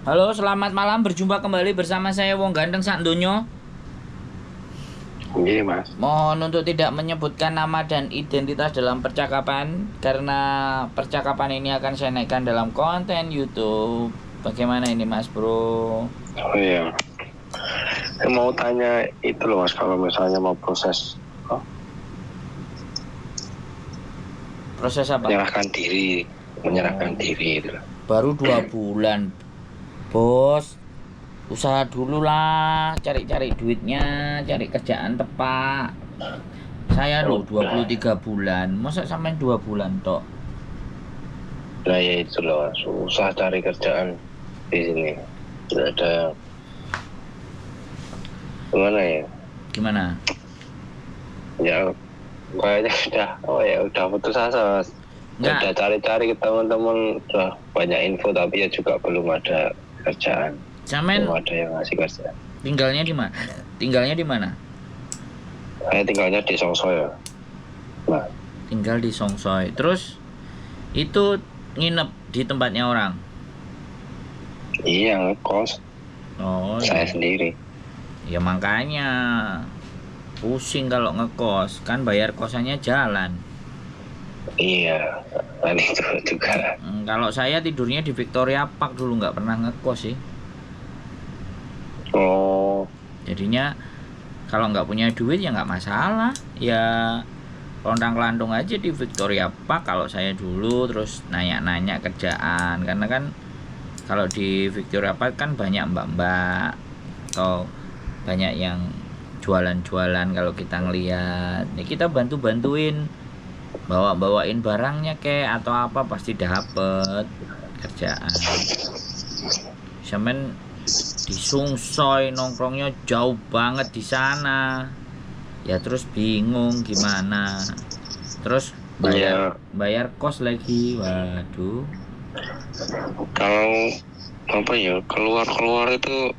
Halo, selamat malam. Berjumpa kembali bersama saya Wong Ganteng sak Ndonyo. Iya mas. Mohon untuk tidak menyebutkan nama dan identitas dalam percakapan karena percakapan ini akan saya naikkan dalam konten YouTube. Bagaimana ini, Mas Bro? Oh iya. Saya mau tanya itu loh mas, kalau misalnya mau proses Proses apa? menyerahkan diri itu. Baru 2 bulan, Bos. Usaha dulu lah, cari-cari duitnya, cari kerjaan tepat. Saya loh 23 bulan, masa sampai 2 bulan tok. Nah ya itu loh, susah cari kerjaan di sini. Tidak ada gimana ya? Gimana? Ya kayaknya udah putus asa mas. Enggak, Udah cari-cari ke teman-teman, udah banyak info tapi ya juga belum ada kerjaan. Samen Belum ada yang ngasih kerjaan. tinggalnya di mana? Tinggalnya di mana? Saya tinggalnya di Songso ya. Nah, Tinggal di Songsoy. Terus itu nginep di tempatnya orang. iya ngekos. Oh, Saya iya. sendiri. Ya makanya pusing kalau ngekos, kan bayar kosannya jalan. Iya, dan itu juga. Kalau saya tidurnya di Victoria Park dulu, nggak pernah ngekos sih. Oh, Jadinya kalau nggak punya duit ya nggak masalah. Ya lontang-lantung aja di Victoria Park kalau saya dulu, terus nanya-nanya kerjaan. Karena kan kalau di Victoria Park kan banyak mbak-mbak atau banyak yang jualan-jualan. Kalau kita ngelihat ya kita bantu-bantuin, bawa-bawain barangnya kayak atau apa, pasti dapet kerjaan. Semen di Sungsoy nongkrongnya jauh banget di sana. Ya terus bingung gimana. Terus bayar ya bayar kos lagi. Waduh. kalau apa ya keluar itu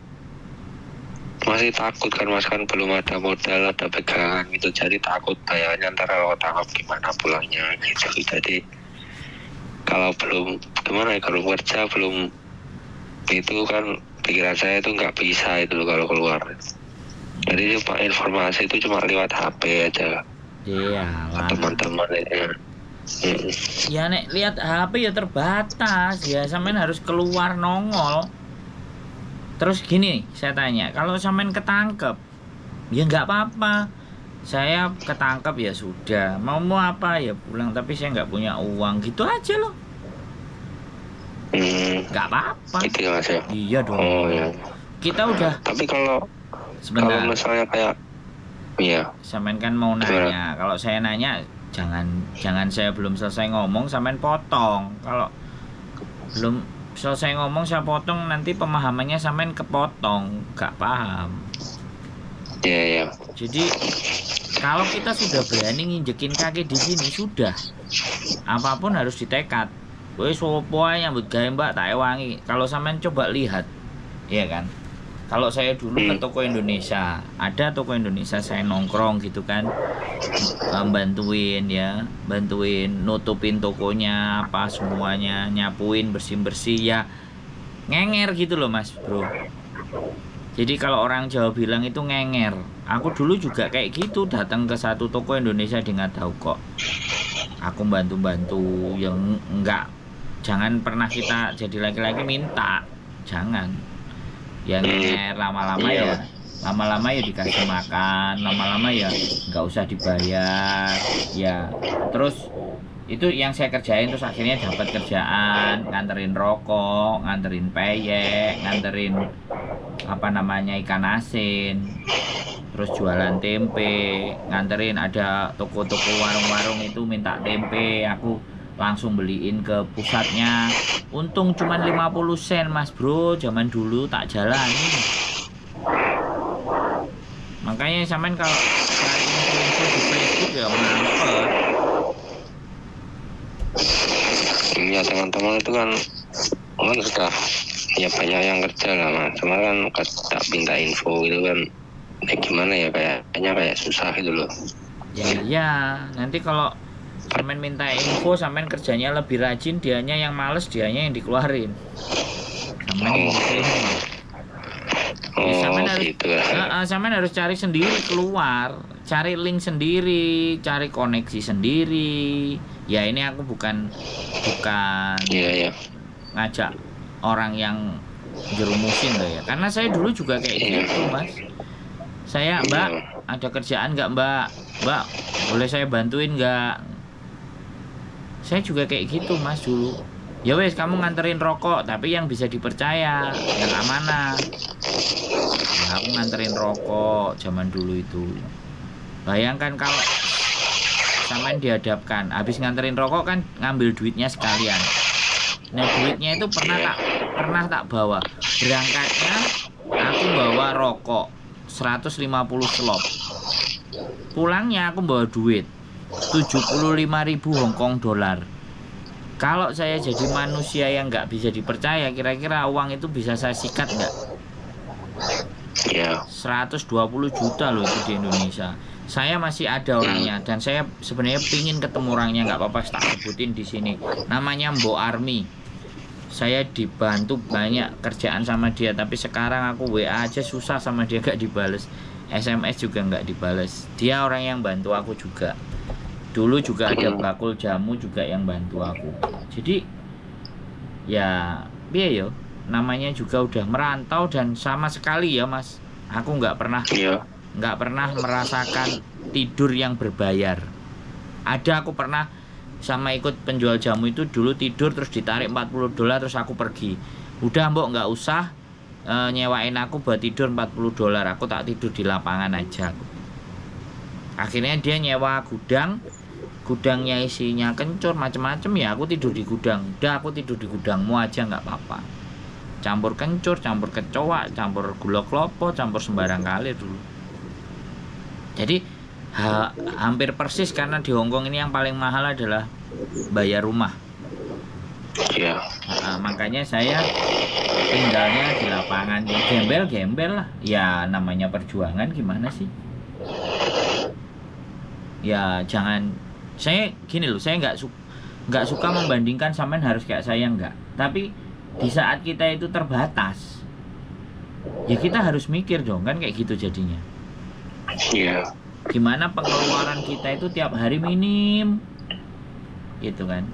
masih takut kan mas, kan belum ada modal, ada pegangan gitu, jadi takut kayaknya ntar kalau tangkap gimana pulangnya gitu. Jadi kalau belum gimana ya, kalau kerja belum itu kan pikiran saya itu nggak bisa itu loh kalau keluar. Jadi cuma informasi itu cuma lewat HP aja ke Iyalah. teman-teman itu. Ya nek lihat HP ya terbatas ya, sampean harus keluar nongol. Terus gini, saya tanya, kalau sampean ketangkep, ya nggak apa-apa. Saya ketangkep ya sudah, mau apa ya pulang, tapi saya nggak punya uang, gitu aja loh. Nggak apa-apa. Gitu ya mas ya. Iya dong. Oh ya. Kita udah Tapi kalau sebentar. misalnya kayak iya. Sampean kan mau nanya. Kalau saya nanya, jangan saya belum selesai ngomong sampean potong. Kalau belum selesai ngomong saya potong, nanti pemahamannya sampean kepotong, gak paham. Iya ya. Jadi kalau kita sudah berani nginjekin kaki di sini, sudah apapun harus ditekad. Wes opo ae nyambut gawe Mbak, tak ewangi. Kalau sampean coba lihat, iya kan? Kalau saya dulu ke toko Indonesia, ada toko Indonesia saya nongkrong gitu kan, bantuin ya, bantuin nutupin tokonya apa semuanya, nyapuin bersih-bersih ya, ngenger gitu loh Mas Bro. Jadi kalau orang Jawa bilang itu ngenger. Aku dulu juga kayak gitu, datang ke satu toko Indonesia di Ngadau kok. Aku bantu-bantu yang enggak. Jangan pernah kita jadi laki-laki minta, jangan. Ya ngenger lama-lama ya, lama-lama ya dikasih makan, lama-lama ya nggak usah dibayar ya. Terus itu yang saya kerjain, terus akhirnya dapat kerjaan, nganterin rokok, nganterin peyek, nganterin apa namanya ikan asin, terus jualan tempe, nganterin ada toko-toko warung-warung itu minta tempe, aku langsung beliin ke pusatnya. Untung cuman 50 sen Mas Bro, zaman dulu tak jalani. Makanya sampean kalau cari info-info di Facebook ya mampet. Iya teman-teman itu kan sudah ya banyak yang kerja lah mas, cuma kan tak minta info gitu kan, gimana ya, kayaknya kayak susah gitu loh. Ya iya, nanti kalau sampean minta info, sampean kerjanya lebih rajin, dianya yang males, dianya yang dikeluarin. Sampean gitu ya. sampean harus cari sendiri keluar, cari link sendiri, cari koneksi sendiri. Ya ini aku bukan Iya. ngajak orang yang jerumusin loh ya, karena saya dulu juga kayak gitu Mas. Saya, Mbak, ada kerjaan nggak Mbak? Mbak, boleh saya bantuin nggak? Saya juga kayak gitu Mas dulu. Ya wes, kamu nganterin rokok, tapi yang bisa dipercaya, yang amanah. Ya, aku nganterin rokok zaman dulu itu. Bayangkan kalau sampean dihadapkan, habis nganterin rokok kan ngambil duitnya sekalian. Nah duitnya itu pernah tak bawa. Berangkatnya aku bawa rokok 150 slop. Pulangnya aku bawa duit 75.000 Hongkong dolar. Kalau saya jadi manusia yang nggak bisa dipercaya, kira-kira uang itu bisa saya sikat nggak? Iya. 120 juta loh itu di Indonesia. Saya masih ada orangnya dan saya sebenarnya pingin ketemu orangnya, nggak apa-apa tak sebutin di sini. Namanya Mbok Army. Saya dibantu banyak kerjaan sama dia, tapi sekarang aku WA aja susah sama dia, gak dibales. SMS juga nggak dibales. Dia orang yang bantu aku juga. Dulu juga ada bakul jamu juga yang bantu aku. Jadi ya biar yo, namanya juga udah merantau dan sama sekali ya Mas, aku nggak pernah merasakan tidur yang berbayar. Ada, aku pernah sama ikut penjual jamu itu dulu tidur terus ditarik 40 dolar terus aku pergi. Udah Mbok nggak usah nyewain aku buat tidur 40 dolar, aku tak tidur di lapangan aja. Akhirnya dia nyewa gudangnya isinya kencur macem-macem, ya aku tidur di gudang. Udah aku tidur di gudangmu aja nggak apa-apa. Campur kencur, campur kecoa, campur gula klopo, campur sembarang kali dulu. Jadi hampir persis, karena di Hongkong ini yang paling mahal adalah bayar rumah. Iya. Makanya saya tinggalnya di lapangan, ya gembel-gembel lah. Ya namanya perjuangan, gimana sih? Ya jangan, saya gini loh, saya nggak suka membandingkan sampean harus kayak saya, nggak. Tapi di saat kita itu terbatas, ya kita harus mikir dong, kan kayak gitu jadinya. Iya. Gimana pengeluaran kita itu tiap hari minim, gitu kan?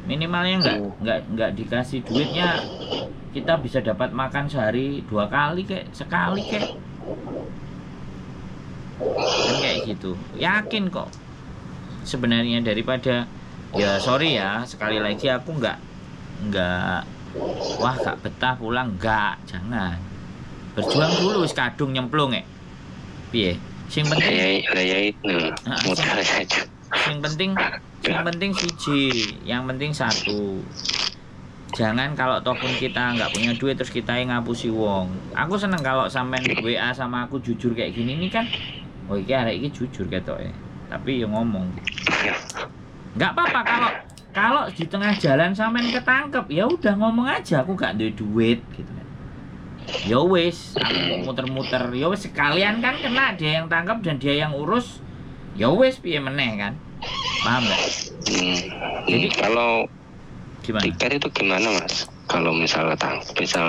Minimalnya nggak dikasih duitnya, kita bisa dapat makan sehari 2 kali kayak sekali kayak. Kan kayak gitu. Yakin kok sebenarnya, daripada ya sorry ya sekali lagi, aku nggak wah gak betah pulang, nggak, jangan. Berjuang dulu kadung nyemplung piye. Sing penting sing penting siji, yang penting satu. Jangan kalau toh pun kita nggak punya duit terus kita yang ngapusi wong. Aku seneng kalau sampean WA sama aku jujur kayak gini, ini kan oh iki arek iki jujur ketoke. Tapi ya ngomong. Nggak apa-apa kalau di tengah jalan sampean ketangkep, ya udah ngomong aja aku gak duwe duit gitu kan. Ya wis, aku muter-muter, ya wis sekalian kan kena dia yang tangkap dan dia yang urus. Ya wis piye meneh kan. Paham enggak? Jadi kalau gimana? Tiket itu gimana Mas? Kalau misalnya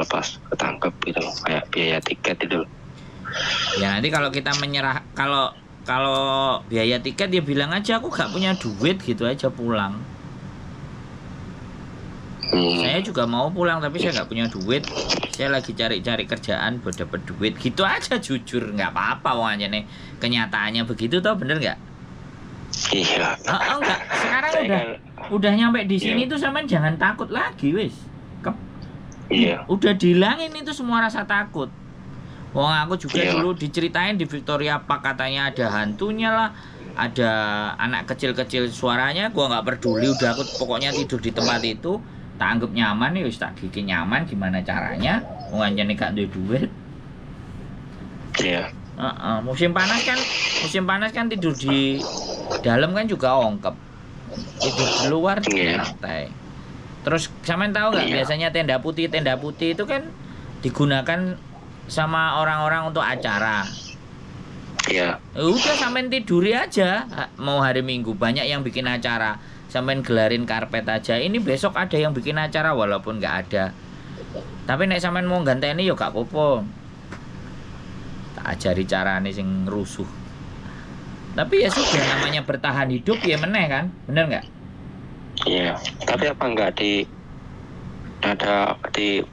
pas ketangkep gitu, kayak biaya tiket itu. Ya nanti kalau kita menyerah, kalau biaya tiket dia bilang aja aku gak punya duit, gitu aja pulang. Saya juga mau pulang tapi saya nggak punya duit. Saya lagi cari-cari kerjaan buat dapat duit, gitu aja jujur, nggak apa-apa. Wong aja nih kenyataannya begitu toh, bener nggak? Iya. Enggak. Sekarang udah nyampe di sini tuh sampean jangan takut lagi wis. Iya. Udah dihilangin itu semua rasa takut. Wong aku juga dulu diceritain di Victoria Park katanya ada hantunya lah, ada anak kecil-kecil suaranya, gua nggak peduli, udah aku pokoknya tidur di tempat itu, tak anggap nyaman ya wis, tak bikin nyaman, gimana caranya? Wong anjene gak duwe duit. Iya. Musim panas kan tidur di dalam kan juga ongkep. Tidur di luar santai. Terus sampean tahu nggak biasanya tenda putih itu kan digunakan sama orang-orang untuk acara. Iya. Udah sampean tiduri aja, mau hari Minggu banyak yang bikin acara, sampean gelarin karpet aja. Ini besok ada yang bikin acara walaupun nggak ada Tapi nek sampean mau ganteni yo gak apa-apa. Tak ajari carane sing rusuh. Tapi ya sudah, namanya bertahan hidup ya meneh kan, bener nggak? Iya. Tapi apa enggak ada di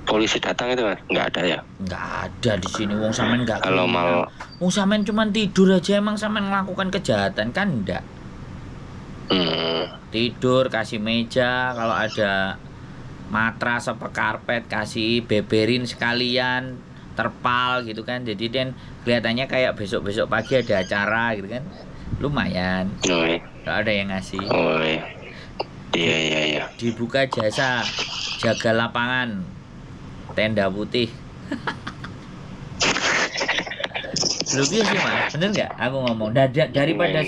polisi datang itu Mas? Enggak ada ya? Nggak ada di sini, wong sampean nggak Kalau kriminal. Wong sampean cuman tidur aja emang sampean melakukan kejahatan kan enggak? Tidur kasih meja, kalau ada matras apa karpet kasih beberin sekalian, terpal gitu kan. Jadi dan kelihatannya kayak besok-besok pagi ada acara gitu kan. Lumayan. Oh, iya. Kalau ada yang ngasih. Oh, iya. Iya. Dibuka jasa jaga lapangan tenda putih. Lu sih Mas, bener nggak? Aku ngomong daripada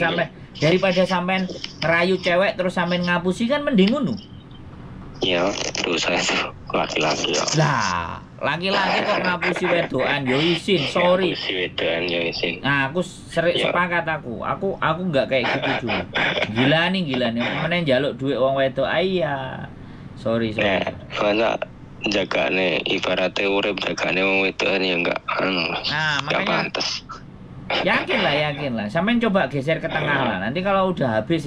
sampean ngerayu cewek terus sampean ngapusi kan mending ngono. Iya, dosa itu laki-laki ya. Lah, laki-laki kok ngapusi wedokan yo isin, sorry. Si wedoan ya isin. Nah, aku Ya. sepakat aku. Aku nggak kayak gitu dulu. Gila nih. Meneh njaluk duit wong wedok. Iya. Sorry. Nah, banyak jagane ibaratnya urip jagane wong wedoan ya enggak Nah, enggak makanya pantes. yakin lah. Sampean coba geser ke tengah lah. Nanti kalau udah habis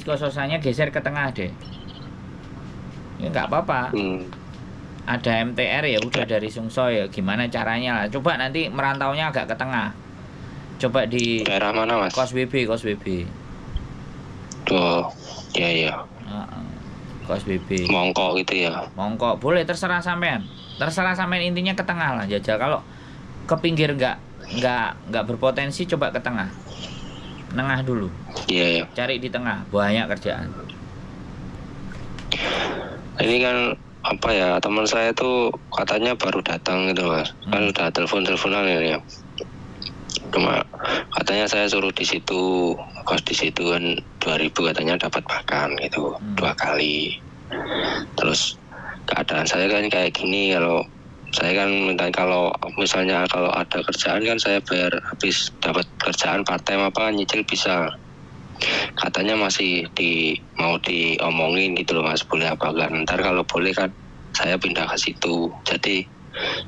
kososannya geser ke tengah deh. Ya nggak apa-apa. Ada MTR ya udah dari Sungso ya. Gimana caranya lah. Coba nanti merantaunya agak ke tengah. Coba di Daerah mana Mas? Kos BB. Oh, iya. Kos BB. Mongkok gitu ya. Mongkok boleh, terserah sampean intinya ke tengah lah jajal. Kalau ke pinggir nggak berpotensi, coba ke tengah dulu. Iya. Cari di tengah, banyak kerjaan. Ini kan apa ya, teman saya tuh katanya baru datang gitu Mas. Kan udah teleponan ya. Cuma katanya saya suruh di situ, kos di situ kan 2.000 katanya dapat makan gitu 2 kali. Terus keadaan saya kan kayak gini, kalau saya kan minta kalau misalnya kalau ada kerjaan kan saya bayar habis dapat kerjaan part time apa nyicil bisa. Katanya masih mau diomongin gitu loh Mas, boleh apa enggak. Ntar kalau boleh kan saya pindah ke situ. Jadi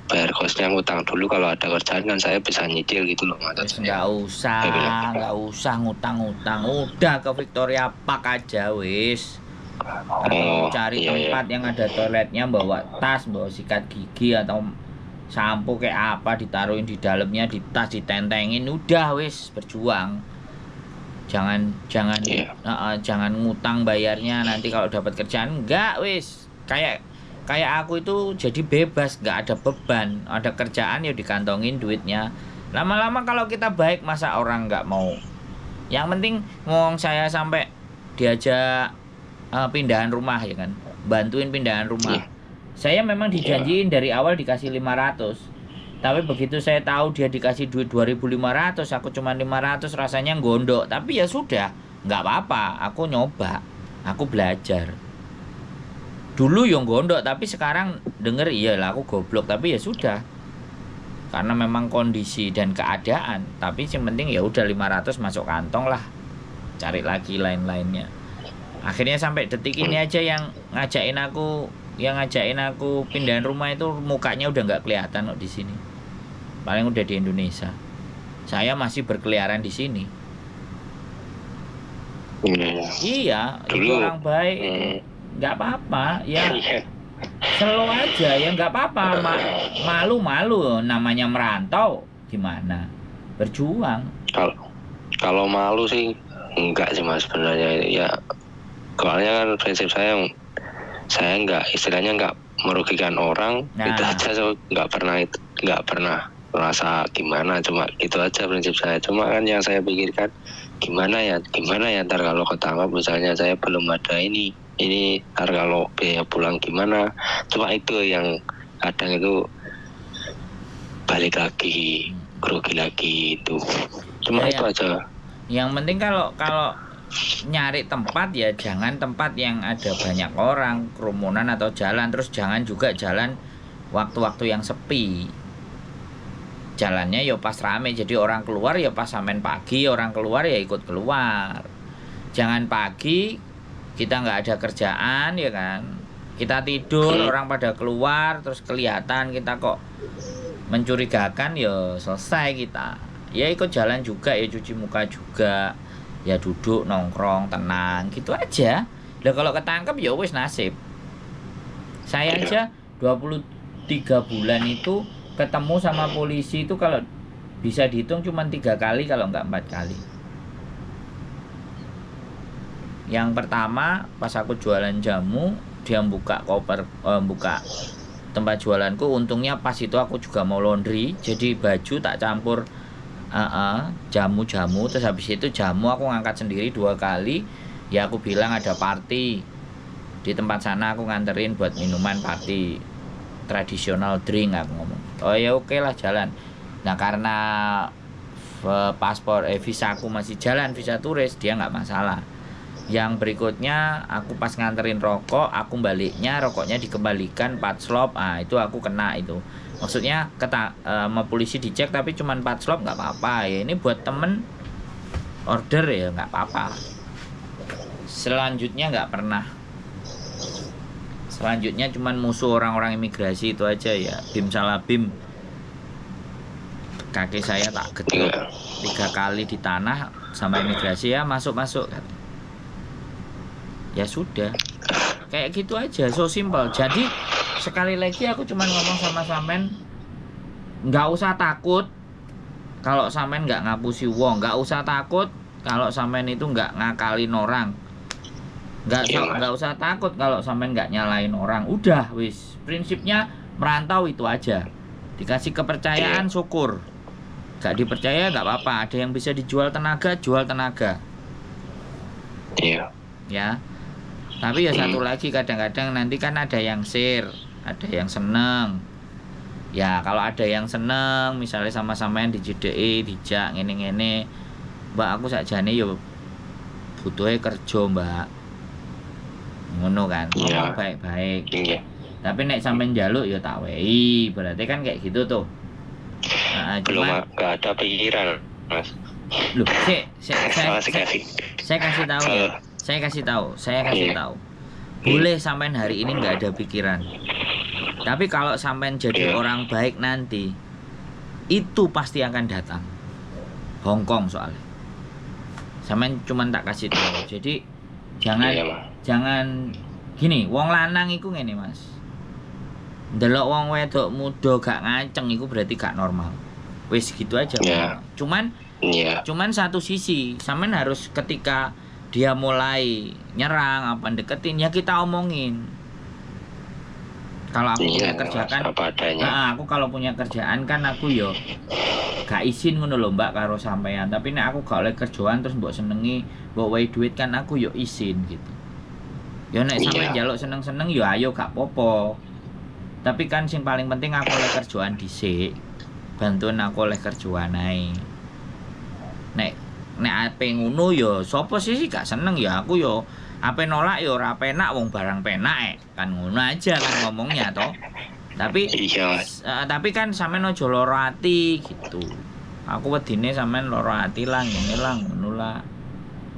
bayar kosnya ngutang dulu, kalau ada kerjaan kan saya bisa nyicil gitu loh Mas. Nggak usah ngutang-ngutang. Udah ke Victoria Park aja wis. Atau cari tempat yang ada toiletnya, bawa tas, bawa sikat gigi atau sampo kayak apa, ditaruhin di dalamnya, di tas ditentengin, udah wis berjuang. Jangan ngutang bayarnya, nanti kalau dapat kerjaan enggak wis. Kayak aku itu jadi bebas, nggak ada beban, ada kerjaan ya dikantongin duitnya. Lama-lama kalau kita baik, masa orang nggak mau. Yang penting ngomong saya sampai diajak pindahan rumah ya kan, bantuin pindahan rumah. Saya memang dijanjiin dari awal dikasih 500. Tapi begitu saya tahu dia dikasih duit 2.500, aku cuma 500, rasanya gondok. Tapi ya sudah, nggak apa-apa, aku nyoba, aku belajar. Dulu yang gondok, tapi sekarang denger iyalah aku goblok, tapi ya sudah. Karena memang kondisi dan keadaan, tapi yang penting ya udah 500 masuk kantong lah. Cari lagi lain-lainnya. Akhirnya sampai detik ini aja yang ngajakin aku pindahan rumah itu mukanya udah nggak kelihatan kok di sini. Paling udah di Indonesia. Saya masih berkeliaran di sini. Iya, itu orang baik. Nggak apa-apa, ya. Slow aja, ya nggak apa-apa. Malu-malu, namanya merantau. Gimana? Berjuang. Kalau malu sih enggak sih Mas sebenarnya ya. Soalnya kan prinsip saya nggak, istilahnya nggak merugikan orang. Itu aja, nggak pernah merasa gimana, cuma itu aja prinsip saya. Cuma kan yang saya pikirkan gimana ya ntar kalau ketangkap misalnya saya belum ada ini ntar kalau biaya pulang gimana. Cuma itu yang kadang itu balik lagi grogi lagi itu. Cuma itu aja. Yang penting kalau nyari tempat ya jangan tempat yang ada banyak orang, kerumunan atau jalan. Terus jangan juga jalan waktu-waktu yang sepi. Jalannya ya pas rame, jadi orang keluar ya pas sampean pagi, orang keluar ya ikut keluar. Jangan pagi kita nggak ada kerjaan ya kan, Kita tidur, orang pada keluar, terus kelihatan kita kok mencurigakan, ya selesai kita. Ya ikut jalan juga, ya cuci muka juga, ya duduk nongkrong tenang, gitu aja. Lah kalau ketangkep ya wis nasib. Saya aja 23 bulan itu ketemu sama polisi itu kalau bisa dihitung cuma 3 kali kalau nggak 4 kali. Yang pertama pas aku jualan jamu, dia buka koper, buka tempat jualanku. Untungnya pas itu aku juga mau laundry, jadi baju tak campur jamu-jamu. Terus habis itu jamu aku ngangkat sendiri 2 kali. Ya aku bilang ada party di tempat sana, aku nganterin buat minuman party tradisional drink, aku ngomong. Oh ya oke lah, jalan. Nah karena paspor visa aku masih jalan, visa turis, dia nggak masalah. Yang berikutnya aku pas nganterin rokok, aku baliknya rokoknya dikembalikan 4 slop. Itu aku kena itu. Maksudnya sama polisi dicek tapi cuma 4 slop nggak apa-apa. Ya ini buat temen order ya nggak apa-apa. Selanjutnya nggak pernah. Selanjutnya cuma musuh orang-orang imigrasi itu aja ya. Bim salah bim. Kaki saya tak getuk 3 kali di tanah sama imigrasi, ya masuk-masuk. Ya sudah, kayak gitu aja, so simple. Jadi sekali lagi aku cuma ngomong sama sampean, nggak usah takut kalau sampean nggak ngapusi wong, nggak usah takut kalau sampean itu nggak ngakalin orang, nggak usah takut kalau sampean nggak nyalain orang. Udah wis, prinsipnya merantau itu aja. Dikasih kepercayaan syukur, nggak dipercaya nggak apa-apa. Ada yang bisa dijual tenaga, jual tenaga. Iya. Ya. Tapi ya satu lagi, kadang-kadang nanti kan ada yang share, ada yang seneng. Ya kalau ada yang seneng, misalnya sama-sama yang dijedeki, dijak ngene-ngene, Mbak aku sakjane yo butuhe kerja, Mbak. Ngono kan. Ngomong baik-baik. Iya. Tapi nek sampean njaluk ya tak wehi, berarti kan kayak gitu tuh. Nah, Belum nggak ada pikiran, Mas. Loh, saya kasih tahu ya. Saya kasih tahu. Boleh sampean hari ini nggak ada pikiran. Tapi kalau sampean jadi orang baik nanti, itu pasti akan datang. Hongkong soalnya. Sampean cuman tak kasih tahu. Jadi jangan gini, wong lanang iku ngene, Mas. Ndelok wong wedok muda gak ngaceng iku berarti gak normal. Wis gitu aja. Cuman satu sisi, sampean harus ketika dia mulai nyerang apa deketin, ya kita omongin. Kalau aku punya kerjaan, aku kalau punya kerjaan kan aku yo gak izin ngono lho Mbak karo sampean. Tapi nek aku gak oleh kerjaan terus mbok senengi, mbok wehi duit kan aku yo izin gitu. Yo nek sampean njaluk seneng-seneng yo ayo gak popo. Tapi kan sing paling penting aku oleh kerjaan dhisik. Bantuin aku oleh kerjaan ae. Nek ape ngono ya sapa sih gak seneng ya aku ya ape nolak ya ora penak wong barang penak kan ngono aja kan ngomongnya toh. Tapi tapi kan sampean aja lara ati gitu. Aku wedine sampean lara ati lah ngene lah ngono lah.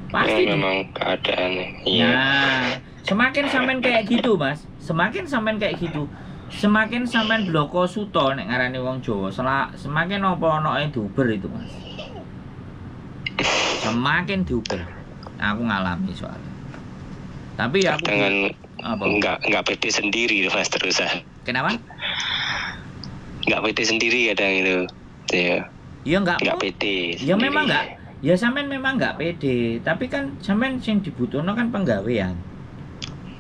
Pasti memang keadaannya. Iya. Nah, semakin sampean kayak gitu Mas, semakin sampean kayak gitu, semakin sampean bloko suto nek ngarani wong Jawa, semakin apa onoke diuber itu Mas. Semakin diuber. Nah, aku ngalami soalnya. Tapi ya aku enggak pede sendiri Mas terusan. Kenapa? Enggak pede sendiri kadang itu. Ya. Ya enggak pede. Ya memang enggak. Ya sampean memang enggak pede, tapi kan sampean sing dibutuhno kan penggawean.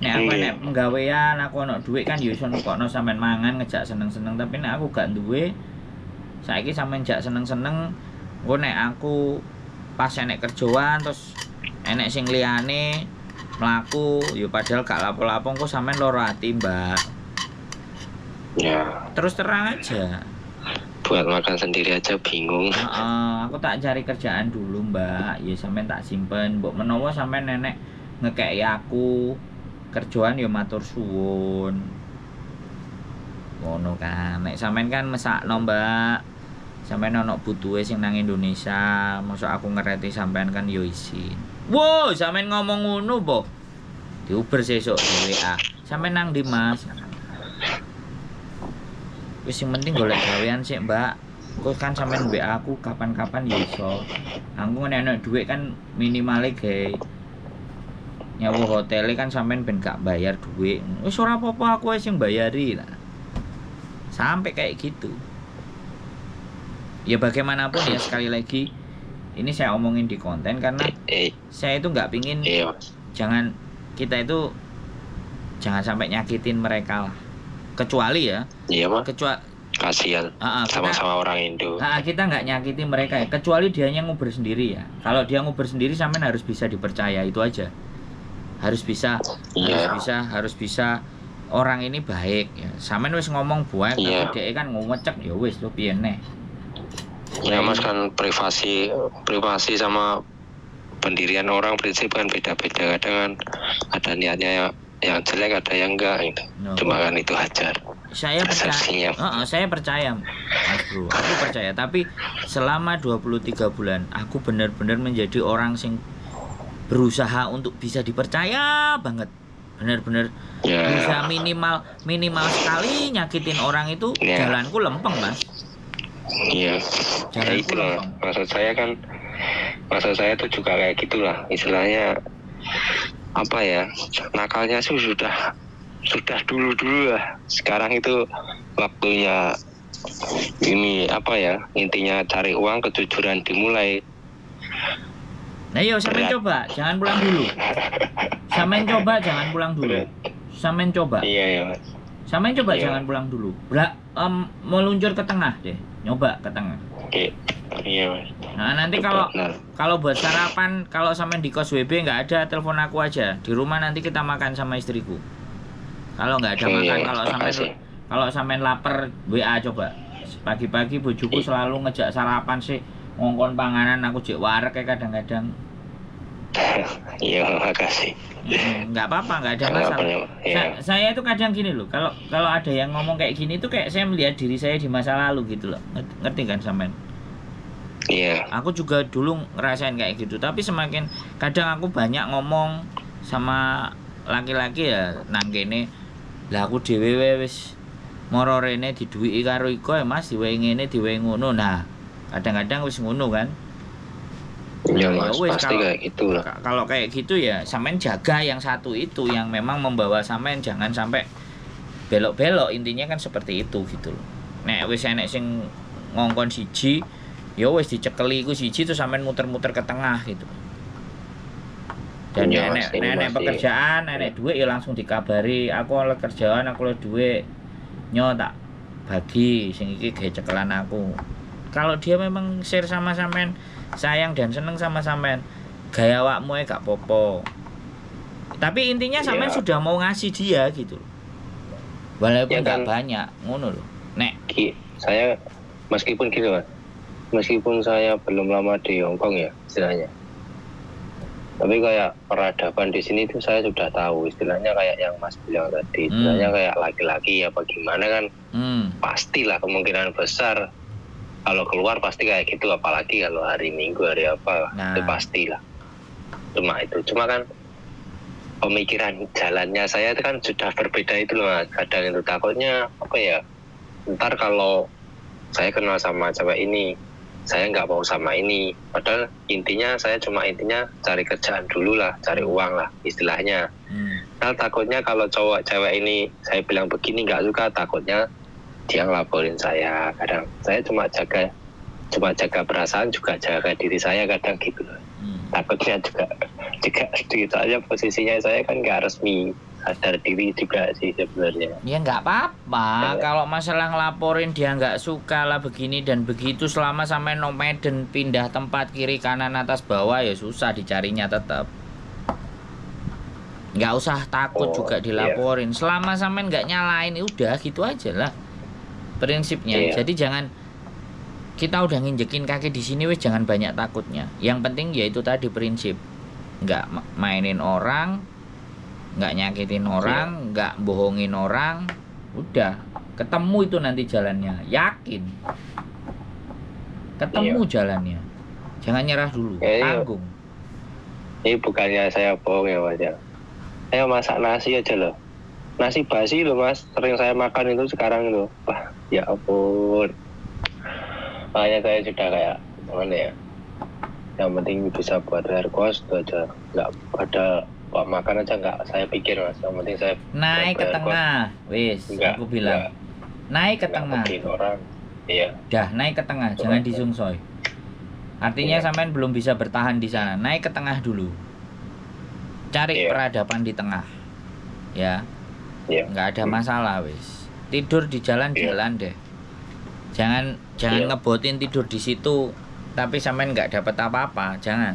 Nek aku nek penggawean, aku ono duit kan ya iso nukokno sampean mangan ngejak seneng-seneng, tapi nek aku gak duwe, saiki sampean jak seneng-seneng, engko nek aku pas enek kerjaan terus enek sing liyane mlaku ya padahal gak lapo-lapo kok sampean lara ati, Mbak. Ya. Terus terang aja. Buat makan sendiri aja bingung. Aku tak cari kerjaan dulu, Mbak. Ya sampean tak simpen, mbok menawa sampean nenek ngekeki aku kerjaan ya matur suwun. Ngono kan. Nek sampean kan mesakno, Mbak. Sampeyan ono butuhe sing nang Indonesia, mosok aku ngereti sampean kan yo izin. Wo, sampean ngomong ngono po. Diuber sesuk di WA. Sampe nang ndi Mas? Wis sing penting golek gawean sik Mbak. Kok kan sampean mbek aku kapan-kapan ya iso. Aku nek dhuwit kan minimale gawe nyawa hotel kan sampean ben gak bayar dhuwit. Wis ora apa-apa aku wis sing bayari lah. Sampai kayak gitu. Ya bagaimanapun ya sekali lagi ini saya omongin di konten karena saya itu nggak pingin jangan kita itu jangan sampai nyakitin mereka lah. Kecuali ya. Iya Mas. Kecuali kasihan sama-sama orang Indo. Kita nggak nyakitin mereka ya. Kecuali dianya nguber sendiri ya. Kalau dia nguber sendiri sampean harus bisa dipercaya itu aja. Harus bisa, harus bisa orang ini baik ya. Sampean wis ngomong buat tapi dia kan ngecek ya wis lo piye neh. Ya Mas kan privasi sama pendirian orang prinsip kan beda-beda, kadang kan ada niatnya yang jelek ada yang enggak gitu. Cuma kan itu aja. Saya percaya Mas Bro, aku percaya tapi selama 23 bulan aku benar-benar menjadi orang sing berusaha untuk bisa dipercaya banget. Benar-benar bisa minimal sekali nyakitin orang itu jalanku lempeng Mas. Iya. Ya itulah maksud saya tuh juga kayak gitulah istilahnya apa ya, nakalnya sih sudah dulu lah. Sekarang itu waktunya ini apa ya, intinya cari uang, kejujuran dimulai. Nah yo sampean coba jangan pulang dulu. Sampean coba jangan pulang dulu. Sampean coba. Iya ya Mas. Sampean coba jangan pulang dulu. Meluncur ke tengah deh. Nyoba ke tengah. Oke. Iya Mas. Nah nanti kalau buat sarapan, kalau sampean di kos WB nggak ada, telepon aku aja. Di rumah nanti kita makan sama istriku. Kalau nggak ada makan, kalau sampean lapar WA coba. Pagi-pagi bojoku selalu ngejak sarapan sih, ngongkon panganan aku jek wareg kayak kadang-kadang. Iya makasih. Nggak apa-apa, nggak ada masalah. Saya itu kadang gini loh, kalau ada yang ngomong kayak gini tuh kayak saya melihat diri saya di masa lalu gitu loh. Ngerti kan sampean? Iya. Aku juga dulu ngerasain kayak gitu, tapi semakin kadang aku banyak ngomong sama laki-laki ya nang kene. Lah aku dhewe wis moro rene diduwiki karo iko ya Mas, diwehi ngene diwehi ngono. Nah, kadang-kadang wis ngono kan. Ya Mas, pasti kayak gitu lah. Kalau kayak gitu ya sampean jaga yang satu itu yang memang membawa sampean, jangan sampai belok-belok, intinya kan seperti itu gitu loh. Nek wis enek sing ngongkon siji ya wis dicekeli iku siji terus sampean muter-muter ke tengah gitu. Dan nenek pekerjaan, nenek duit ya langsung dikabari, aku oleh kerjaan, aku oleh duit. Nyo tak bagi sing iki gawe cekelan aku. Kalau dia memang share sama sampean, sayang dan seneng sama sampean, gaya awakmu gak popo. Tapi intinya sampean sudah mau ngasih dia gitu. Walaupun gak banyak, ngono loh. Nek saya meskipun gitu Mas. Meskipun saya belum lama di Hongkong ya istilahnya. Tapi kayak peradaban di sini tuh saya sudah tahu istilahnya kayak yang Mas bilang tadi, istilahnya kayak laki-laki apa gimana kan, pastilah kemungkinan besar kalau keluar pasti kayak gitu, apalagi kalau hari Minggu hari apa, itu pastilah. Cuma kan pemikiran jalannya saya itu kan sudah berbeda itu loh Mas. Kadang itu takutnya apa ya, ntar kalau saya kenal sama cewek ini, saya nggak mau sama ini, padahal intinya cari kerjaan dulu lah, cari uang lah istilahnya. Nah takutnya kalau cewek ini saya bilang begini nggak suka, takutnya dia ngelaporin saya. Kadang saya cuma jaga perasaan, juga jaga diri saya kadang gitu. Takutnya juga gitu aja, posisinya saya kan nggak resmi, sadar diri juga sih sebenarnya. Ya nggak apa-apa, kalau masalah ngelaporin dia nggak suka lah begini dan begitu, selama sampai nomaden pindah tempat kiri kanan atas bawah ya susah dicarinya tetap. Nggak usah takut juga dilaporin, selama sampai nggak nyalain udah gitu aja lah prinsipnya. Jadi jangan, kita udah nginjekin kaki di sini wis jangan banyak takutnya. Yang penting yaitu tadi prinsip, nggak mainin orang, nggak nyakitin orang, nggak bohongin orang, udah ketemu itu nanti jalannya, yakin ketemu jalannya. Jangan nyerah dulu, tanggung. Ini bukannya saya bohong ya Mas ya, saya masak nasi aja loh, nasi basi loh mas, sering saya makan itu sekarang itu. Wah, ya ampun. Makanya saya sudah kayak gimana ya? Yang penting bisa buat bayar kos itu aja. Nggak ada buat makan aja nggak saya pikir mas. Yang penting saya Naik ke bayar kos. tengah, wis. Enggak, Aku bilang, naik ke nggak tengah. ngebikin orang. Iya. Dah, naik ke tengah, jangan disungsoy. Artinya Iya. sampean belum bisa bertahan di sana. Naik ke tengah dulu. Cari Iya. peradaban di tengah. Ya, Iya. nggak ada masalah wis. Tidur di jalan-jalan deh. Jangan Iya. ngebotin tidur di situ tapi sampean nggak dapat apa-apa, jangan.